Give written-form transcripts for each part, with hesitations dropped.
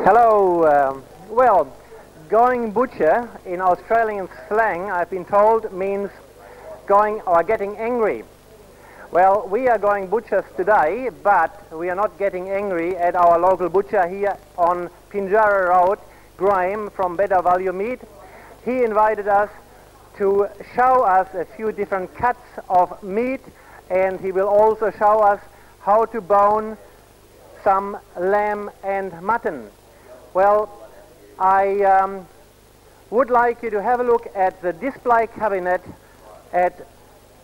Hello. Well, going butcher in Australian slang, I've been told, means going or getting angry. Well, we are going butchers today, but we are not getting angry at our local butcher here on Pinjarra Road, Graham from Better Value Meat. He invited us to show us a few different cuts of meat, and he will also show us how to bone some lamb and mutton. Well, I would like you to have a look at the display cabinet at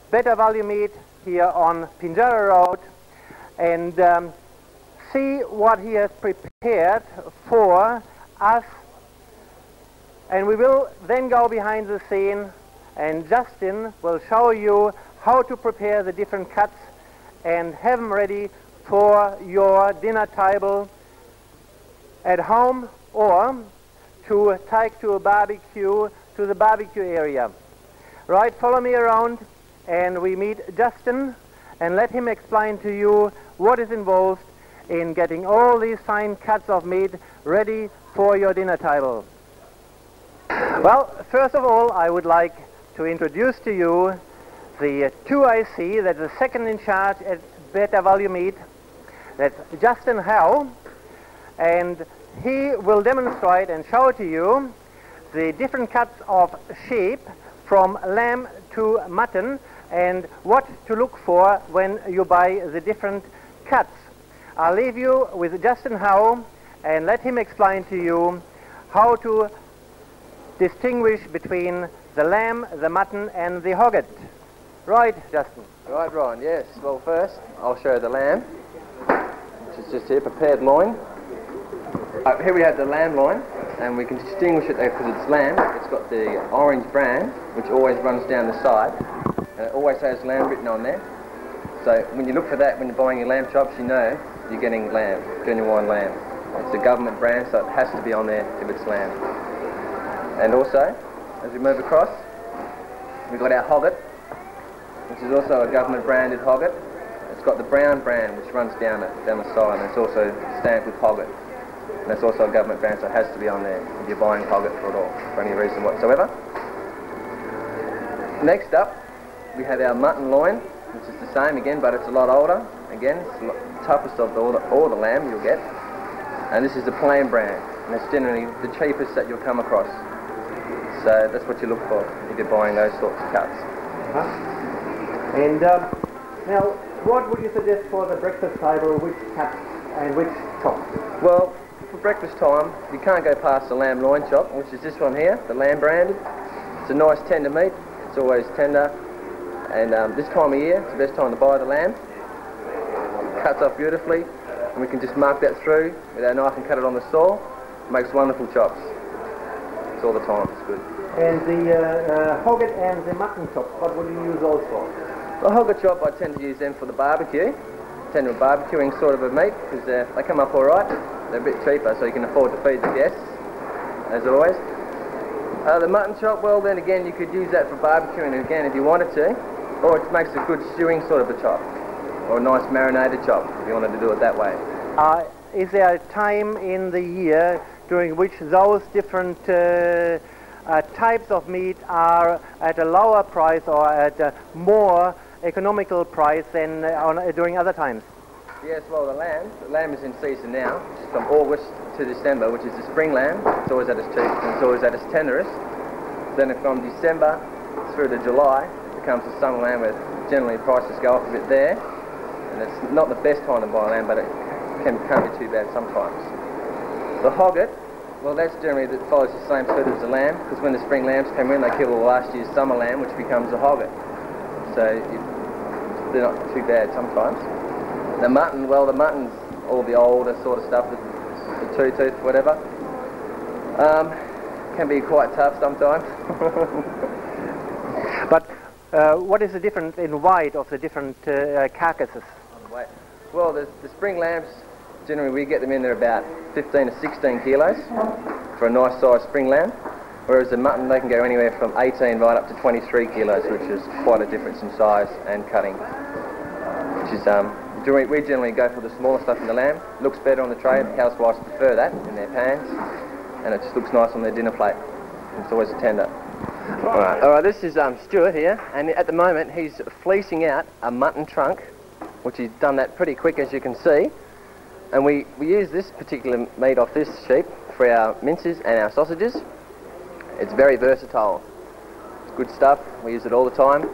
Better Value Meat here on Pinjarra Road and see what he has prepared for us. And we will then go behind the scene, and Justin will show you how to prepare the different cuts and have them ready for your dinner table at home or to take to a barbecue, to the barbecue area. Right, follow me around and we meet Justin and let him explain to you what is involved in getting all these fine cuts of meat ready for your dinner table. Well, first of all, I would like to introduce to you the 2IC, that's the second in charge at Better Value Meat. That's Justin Howe, and he will demonstrate and show to you the different cuts of sheep from lamb to mutton and what to look for when you buy the different cuts. I'll leave you with Justin Howe and let him explain to you how to distinguish between the lamb, the mutton and the hogget. Right, Justin? Right, Ron, yes. Well, first I'll show you the lamb, which is just here, prepared loin. Here we have the lamb loin, and we can distinguish it because it's lamb. It's got the orange brand, which always runs down the side, and it always has lamb written on there. So when you look for that when you're buying your lamb chops, you know you're getting lamb, genuine lamb. It's a government brand, so it has to be on there if it's lamb. And also, as we move across, we've got our hogget, which is also a government branded hogget. It's got the brown brand which runs down the side, and it's also stamped with hogget. And that's also a government brand, so it has to be on there if you're buying hogget for it all, for any reason whatsoever. Next up, we have our mutton loin, which is the same again, but it's a lot older. Again, it's the toughest of all the lamb you'll get. And this is the plain brand, and it's generally the cheapest that you'll come across. So that's what you look for if you're buying those sorts of cuts. And now, what would you suggest for the breakfast table, which cuts and which chops? Well, for breakfast time, you can't go past the lamb loin chop, which is this one here, the lamb branded. It's a nice tender meat. It's always tender. And this time of year, it's the best time to buy the lamb. It cuts off beautifully, and we can just mark that through with our knife and cut it on the saw. It makes wonderful chops. It's all the time. It's good. And the hogget and the mutton chops, what would you use those for? The hogget chop, I tend to use them for the barbecue. I tend to be barbecuing sort of a meat because they come up all right. They're a bit cheaper, so you can afford to feed the guests, as always. The mutton chop, well, then again, you could use that for barbecuing again if you wanted to, or it makes a good stewing sort of a chop, or a nice marinated chop if you wanted to do it that way. Is there a time in the year during which those different types of meat are at a lower price or at a more economical price than during other times? Yes, well, the lamb is in season now, from August to December, which is the spring lamb. It's always at its cheapest and it's always at its tenderest. Then from December through to July, it becomes the summer lamb, where generally prices go up a bit there. And it's not the best time to buy lamb, but it can't be too bad sometimes. The hogget, well, that's generally that follows the same suit as the lamb, because when the spring lambs come in, they kill last year's summer lamb, which becomes a hogget. So they're not too bad sometimes. The mutton, well, the mutton's all the older sort of stuff, the two-tooth, whatever. Can be quite tough sometimes. But what is the difference in weight of the different carcasses? Well, the spring lambs, generally we get them in there about 15 to 16 kilos for a nice sized spring lamb, whereas the mutton, they can go anywhere from 18 right up to 23 kilos, which is quite a difference in size and cutting, which is We generally go for the smaller stuff in the lamb. Looks better on the tray. Housewives prefer that in their pans, and it just looks nice on their dinner plate. It's always tender. Alright, this is Stuart here, and at the moment he's fleecing out a mutton trunk, which he's done that pretty quick, as you can see. And we use this particular meat off this sheep for our minces and our sausages. It's very versatile. It's good stuff. We use it all the time.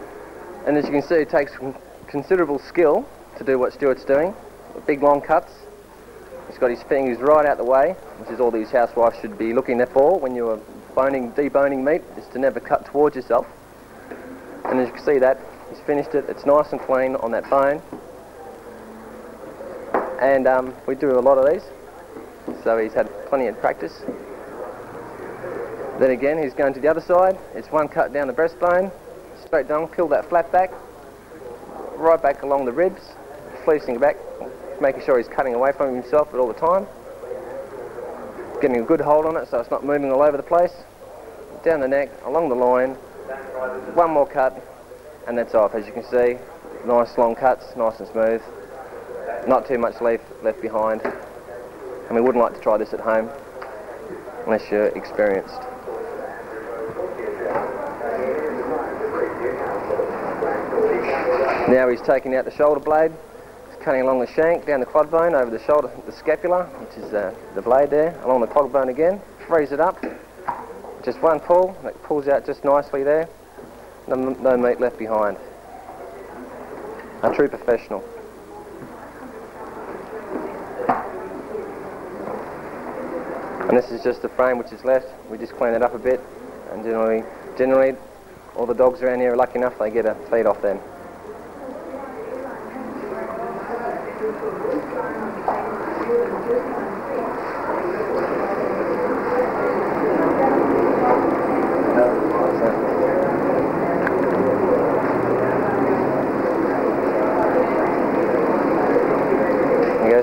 And as you can see, it takes considerable skill to do what Stuart's doing. Big long cuts. He's got his fingers right out the way, which is all these housewives should be looking for when you're deboning meat, is to never cut towards yourself. And as you can see that, he's finished it. It's nice and clean on that bone. And we do a lot of these, so he's had plenty of practice. Then again, he's going to the other side. It's one cut down the breastbone, straight down, peel that flat back, right back along the ribs, fleecing back, making sure he's cutting away from himself at all the time, getting a good hold on it so it's not moving all over the place, down the neck, along the loin, one more cut, and that's off. As you can see, nice long cuts, nice and smooth, not too much leaf left behind, and we wouldn't like to try this at home unless you're experienced. Now he's taking out the shoulder blade, he's cutting along the shank, down the quad bone, over the shoulder, the scapula, which is the blade there, along the quad bone again, freeze it up, just one pull, and it pulls out just nicely there, no meat left behind. A true professional. And this is just the frame which is left. We just clean it up a bit, and generally all the dogs around here are lucky enough they get a feed off them.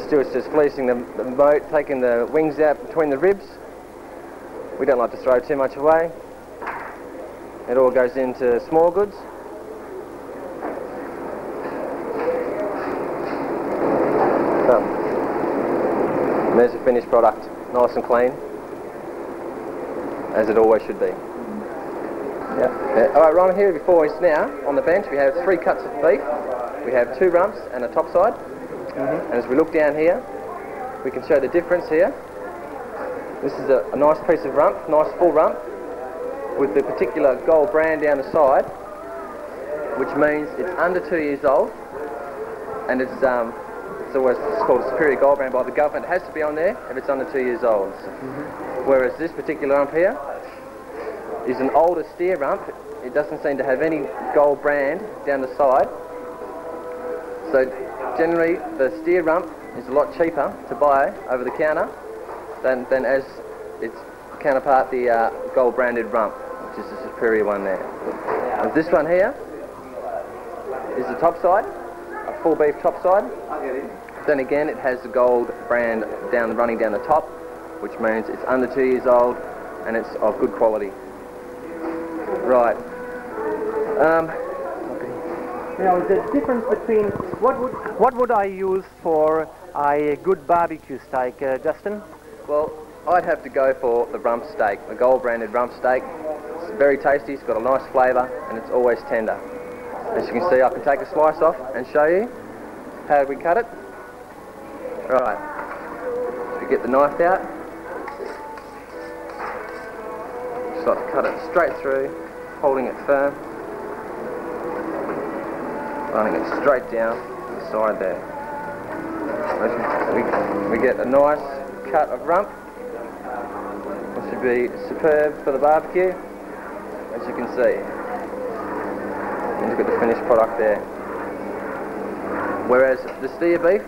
Stuart's just fleecing the moat, taking the wings out between the ribs. We don't like to throw too much away. It all goes into small goods. So, there's the finished product, nice and clean, as it always should be. Yeah. Alright, right here before us now, on the bench, we have 3 cuts of beef. We have 2 rumps and a top side. And as we look down here, we can show the difference here. This is a nice piece of rump, nice full rump, with the particular gold brand down the side, which means it's under 2 years old, and it's called a superior gold brand by the government. It has to be on there if it's under 2 years old. Whereas this particular rump here is an older steer rump. It doesn't seem to have any gold brand down the side. So generally the steer rump is a lot cheaper to buy over the counter than as its counterpart, the gold branded rump, which is the superior one there. And this one here is the top side, a full beef top side. Then again it has the gold brand running down the top, which means it's under 2 years old and it's of good quality. Right. Now, the difference between what would I use for a good barbecue steak, Justin? Well, I'd have to go for the rump steak, the gold branded rump steak. It's very tasty, it's got a nice flavour, and it's always tender. As you can see, I can take a slice off and show you how we cut it. Right, so we get the knife out. Just like to cut it straight through, holding it firm. Running it straight down the side there. We get a nice cut of rump, which should be superb for the barbecue, as you can see. And look at the finished product there. Whereas the steer beef,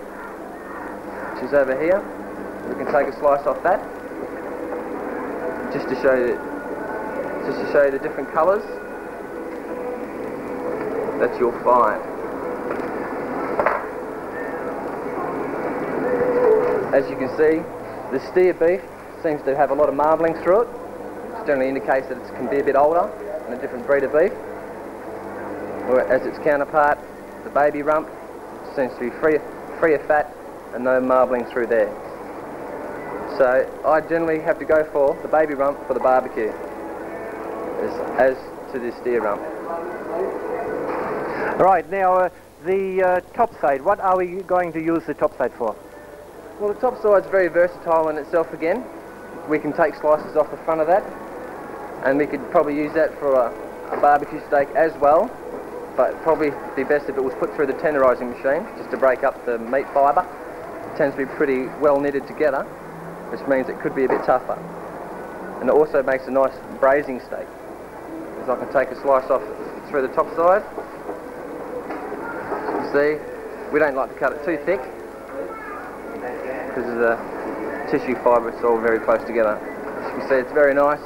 which is over here, we can take a slice off that, just to show you the different colours that you'll find. As you can see, the steer beef seems to have a lot of marbling through it, which generally indicates that it can be a bit older and a different breed of beef. Whereas its counterpart, the baby rump, seems to be free of fat and no marbling through there. So I generally have to go for the baby rump for the barbecue, as to this steer rump. Right, now the topside, what are we going to use the topside for? Well, the topside's very versatile in itself again. We can take slices off the front of that, and we could probably use that for a barbecue steak as well, but it'd probably be best if it was put through the tenderising machine, just to break up the meat fibre. It tends to be pretty well knitted together, which means it could be a bit tougher. And it also makes a nice braising steak, because I can take a slice off through the top side. You see, we don't like to cut it too thick, because of the tissue fibre, it's all very close together. As you can see, it's very nice.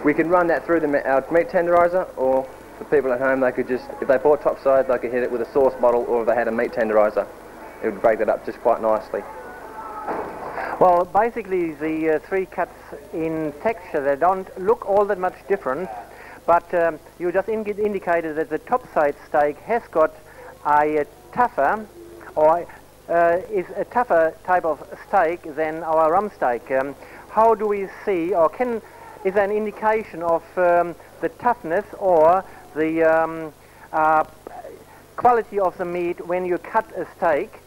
We can run that through our meat tenderiser, or for people at home, they could just, if they bought topside, they could hit it with a sauce bottle, or if they had a meat tenderiser, it would break that up just quite nicely. Well, basically the three cuts in texture, they don't look all that much different, but you just indicated that the topside steak has got a tougher, or is a tougher type of steak than our rump steak. How do we see, or is there an indication of the toughness or the quality of the meat when you cut a steak?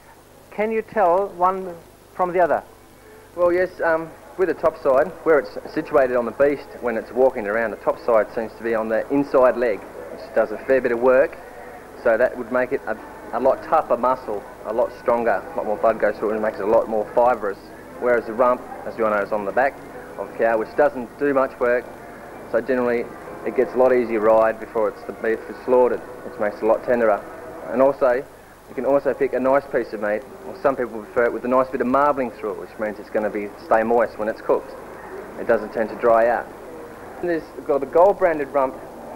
Can you tell one from the other? Well, yes, with the top side, where it's situated on the beast when it's walking around, the top side seems to be on the inside leg, which does a fair bit of work, so that would make it a lot tougher muscle, a lot stronger, a lot more blood goes through it and makes it a lot more fibrous, whereas the rump, as you all know, is on the back of the cow, which doesn't do much work, so generally it gets a lot easier ride before the beef is slaughtered, which makes it a lot tenderer. And also, you can also pick a nice piece of meat, or some people prefer it with a nice bit of marbling through it, which means it's going to stay moist when it's cooked. It doesn't tend to dry out. And the gold branded rump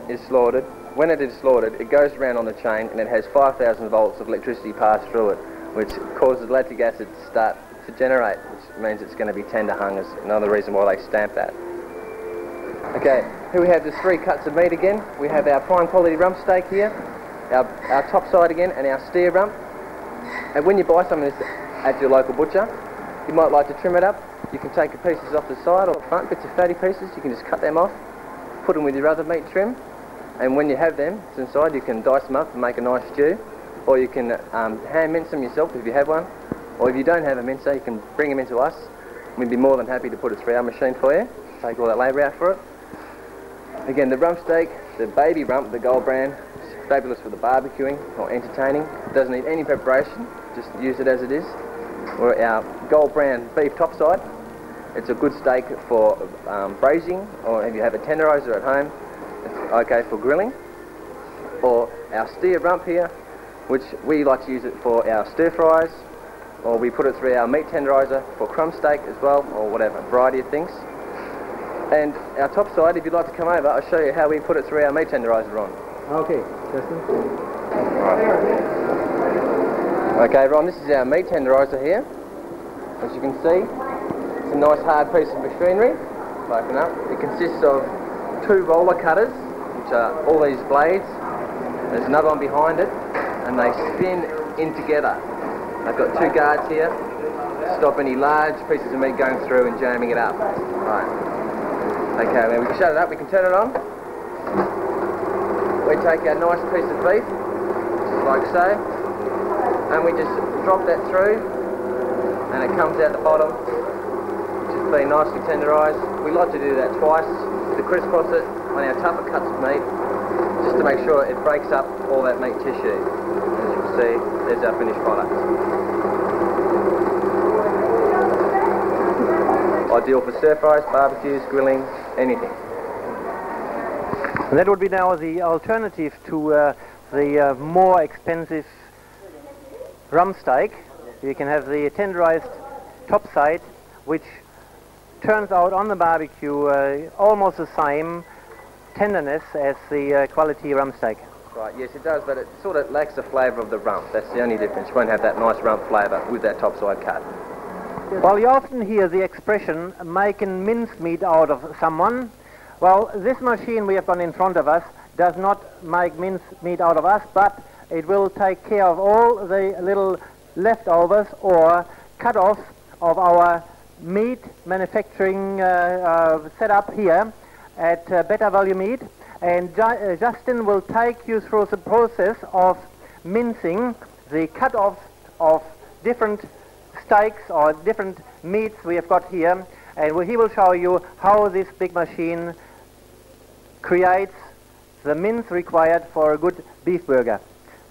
is slaughtered. When it is slaughtered, it goes around on the chain and it has 5,000 volts of electricity pass through it, which causes lactic acid to start to generate, which means it's going to be tender hung, is another reason why they stamp that. Okay, here we have the three cuts of meat again. We have our prime quality rump steak here, our top side again, and our steer rump. And when you buy some of this at your local butcher, you might like to trim it up. You can take the pieces off the side or front, bits of fatty pieces, you can just cut them off, put them with your other meat trim, and when you have them inside, you can dice them up and make a nice stew, or you can hand mince them yourself if you have one, or if you don't have a mincer, you can bring them into us. We'd be more than happy to put it through our machine for you, take all that labour out for it. Again, the rump steak, the baby rump, the gold brand, is fabulous for the barbecuing or entertaining. It doesn't need any preparation, just use it as it is. Or our gold brand beef topside, it's a good steak for braising, or if you have a tenderiser at home, it's okay for grilling. Or our steer rump here, which we like to use it for our stir fries, or we put it through our meat tenderiser for crumb steak as well, or whatever, variety of things. And our top side, if you'd like to come over, I'll show you how we put it through our meat tenderiser on. Okay, Justin. Okay, Ron, this is our meat tenderiser here. As you can see, it's a nice hard piece of machinery. Open up. It consists of two roller cutters, which are all these blades. There's another one behind it, and they spin in together. They've got two guards here to stop any large pieces of meat going through and jamming it up. Right. Okay, now we can shut it up, we can turn it on. We take our nice piece of beef, just like so, and we just drop that through, and it comes out the bottom, which has been nicely tenderised. We like to do that twice to crisscross it on our tougher cuts of meat, just to make sure it breaks up all that meat tissue. As you can see, there's our finished product. Ideal for stir fries, barbecues, grilling, anything. And that would be now the alternative to the more expensive rump steak. You can have the tenderized top side, which turns out on the barbecue almost the same tenderness as the quality rump steak. Right, yes it does, but it sort of lacks the flavour of the rump. That's the only difference. You won't have that nice rump flavour with that top side cut. Well, you often hear the expression, making mincemeat out of someone. Well, this machine we have got in front of us does not make mincemeat out of us, but it will take care of all the little leftovers or cut-offs of our meat manufacturing setup here at Better Value Meat, and Justin will take you through the process of mincing the cut-offs of different steaks or different meats we have got here, and he will show you how this big machine creates the mince required for a good beef burger.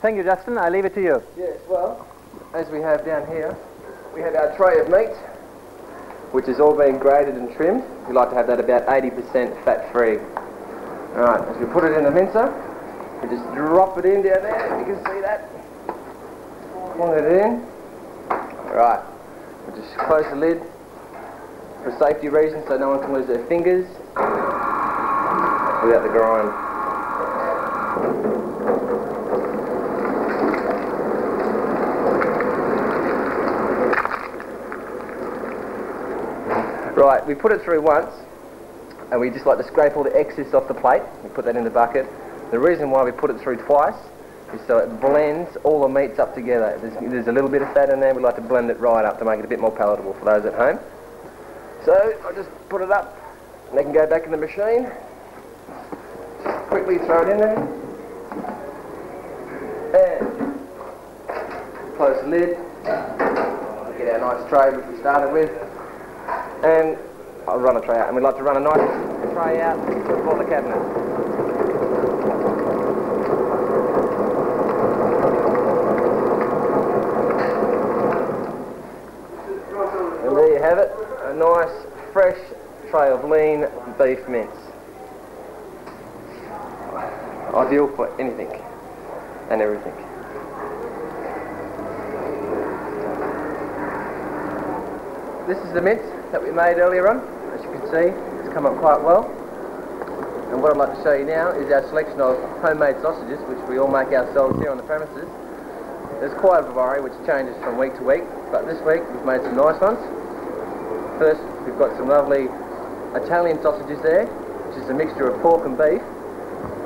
Thank you, Justin. I leave it to you. Yes, well, as we have down here, we have our tray of meat, which has all been graded and trimmed. We like to have that about 80% fat-free. Alright, as we put it in the mincer, we just drop it in down there, you can see that. Plug it in. Alright, we just close the lid for safety reasons so no one can lose their fingers without the grind. Right, we put it through once, and we just like to scrape all the excess off the plate. We put that in the bucket. The reason why we put it through twice is so it blends all the meats up together. There's a little bit of fat in there, we like to blend it right up to make it a bit more palatable for those at home. So I just put it up, and they can go back in the machine. Just quickly throw it in there, and close the lid. Get our nice tray which we started with, and I'll run a tray out. And we'd like to run a nice tray out for the cabinet. And there you have it, a nice fresh tray of lean beef mince. Ideal for anything and everything. This is the mince that we made earlier on. As you can see, it's come up quite well. And what I'd like to show you now is our selection of homemade sausages, which we all make ourselves here on the premises. There's quite a variety which changes from week to week, but this week we've made some nice ones. First, we've got some lovely Italian sausages there, which is a mixture of pork and beef,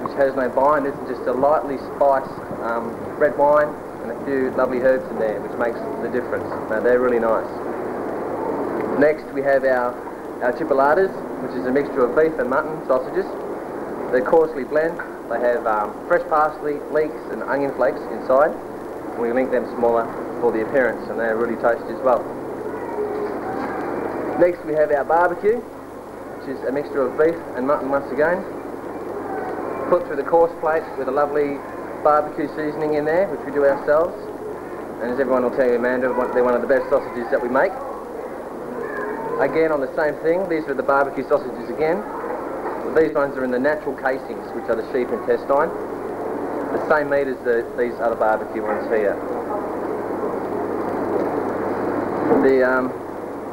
which has no binders, just a lightly spiced red wine and a few lovely herbs in there, which makes the difference. Now, they're really nice. Next, we have our chipolatas, which is a mixture of beef and mutton sausages. They're coarsely blend. They have fresh parsley, leeks and onion flakes inside. And we link them smaller for the appearance, and they're really tasty as well. Next, we have our barbecue, which is a mixture of beef and mutton once again. Put through the coarse plate with a lovely barbecue seasoning in there, which we do ourselves. And as everyone will tell you, Amanda, they're one of the best sausages that we make. Again, on the same thing, these are the barbecue sausages again. These ones are in the natural casings, which are the sheep intestine. The same meat as these other barbecue ones here. We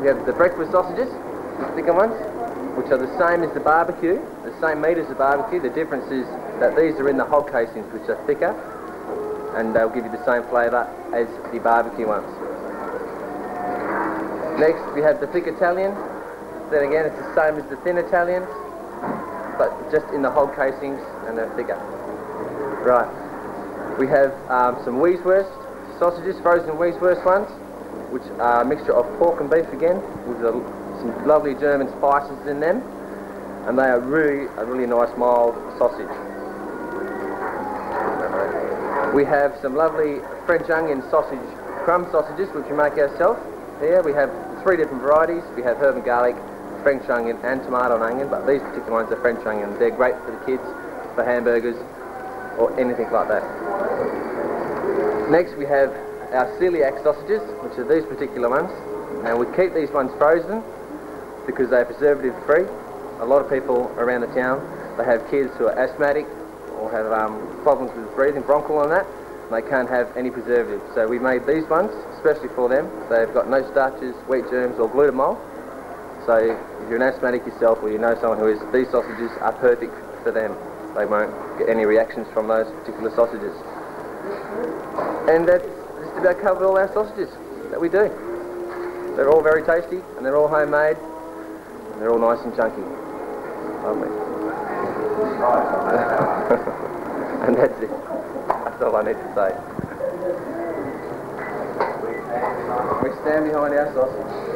have the breakfast sausages, the thicker ones, which are the same as the barbecue, the same meat as the barbecue. The difference is that these are in the hog casings, which are thicker, and they'll give you the same flavour as the barbecue ones. Next, we have the thick Italian. Then again, it's the same as the thin Italians, but just in the hog casings, and they're thicker. Right. We have some Weiswurst sausages, frozen Weiswurst ones, which are a mixture of pork and beef again, with some lovely German spices in them, and they are really a really nice mild sausage. We have some lovely French onion sausage, crumb sausages, which we make ourselves. Here we have 3 different varieties. We have herb and garlic, French onion and tomato and onion, but these particular ones are French onion. They're great for the kids, for hamburgers or anything like that. Next we have our celiac sausages, which are these particular ones. Now we keep these ones frozen because they're preservative free. A lot of people around the town, they have kids who are asthmatic or have problems with breathing, bronchial and that. They can't have any preservatives. So we made these ones especially for them. They've got no starches, wheat germs or glutamol. So if you're an asthmatic yourself or you know someone who is, these sausages are perfect for them. They won't get any reactions from those particular sausages. And that's just about covered all our sausages that we do. They're all very tasty and they're all homemade and they're all nice and chunky. Lovely. And that's it. That's all I need to say. We stand behind our sausage.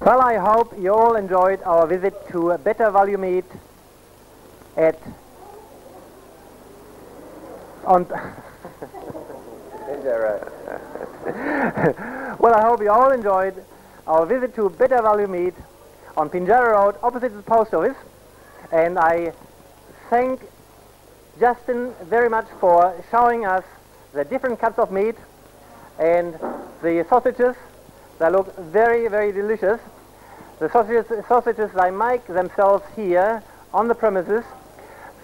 Well, I hope you all enjoyed our visit to Better Value Meat at on Pinjarra. Well, I hope you all enjoyed our visit to Better Value Meat on Pinjarra Road, opposite the post office, and I thank Justin very much for showing us the different cuts of meat and the sausages. They look very, very delicious. The sausages they make themselves here on the premises.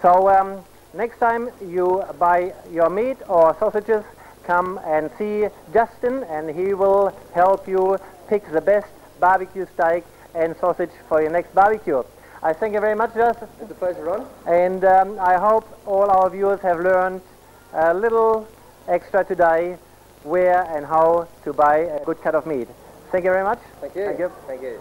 So next time you buy your meat or sausages, come and see Justin, and he will help you pick the best barbecue steak and sausage for your next barbecue. I thank you very much, Justin. It's a pleasure, Ron. And I hope all our viewers have learned a little extra today where and how to buy a good cut of meat. Thank you very much. Thank you. Thank you. Thank you.